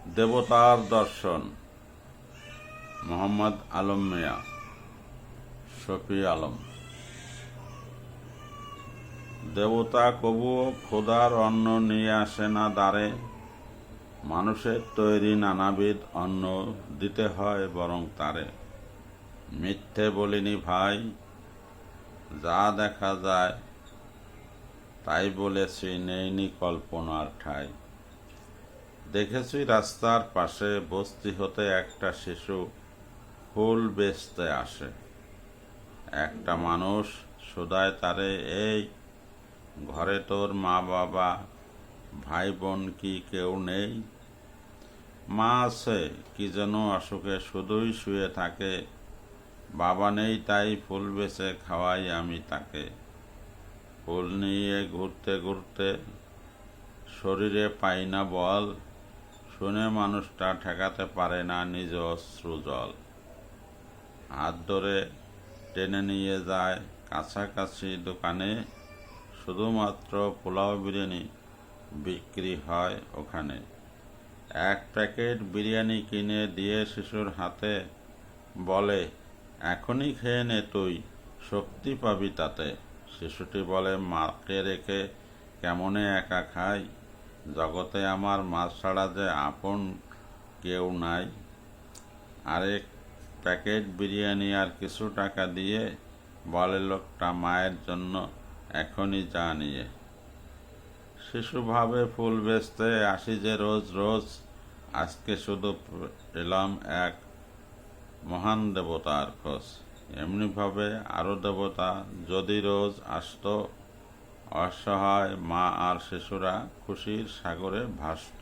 দেবতার দর্শন। মোহাম্মদ আলম মিয়া, শফি আলম। দেবতা কবুও খোদার অন্ন নিয়ে আসে না দ্বারে, মানুষের তৈরি নানাবিধ অন্ন দিতে হয় বরং তারে। মিথ্যে বলিনি ভাই, যা দেখা যায় তাই বলেছি, নেইনি কল্পনার ঠাঁই। দেখেছি রাস্তার পাশে বস্তি হতে একটা শিশু ফুল বেচতে আসে। একটা মানুষ শোধায় তারে, এই ঘরে তোর মা বাবা ভাই বোন কি কেউ নেই? মা আছে, কি যেন অসুখে শুধুই শুয়ে থাকে, বাবা নেই তাই ফুল বেচে খাওয়াই আমি তাকে। ফুল নিয়ে ঘুরতে ঘুরতে শরীরে পাই না বল, শুনে মানুষটা ঠেকাতে পারে না নিজ অশ্রু জল। হাত ধরে টেনে নিয়ে যায় কাছাকাছি দোকানে, শুধুমাত্র পোলাও বিরিয়ানি বিক্রি হয় ওখানে। এক প্যাকেট বিরিয়ানি কিনে দিয়ে শিশুর হাতে বলে, এখনই খেয়ে নে তুই, শক্তি পাবি তাতে। শিশুটি বলে, মাকে রেখে কেমনে একা খাই, জগতে আমার মা ছাড়া যে আপন কেউ নাই। আরেক প্যাকেট বিরিয়ানি আর কিছু টাকা দিয়ে বলে লোকটা, মায়ের জন্য এখনই যা নিয়ে। শিশু ভাবে, ফুল বেচতে আসি যে রোজ রোজ, আজকে শুধু এলাম এক মহান দেবতার খোঁজ। এমনিভাবে আরও দেবতা যদি রোজ আসতো, অসহায় মা আর শিশুরা খুশির সাগরে ভাসত।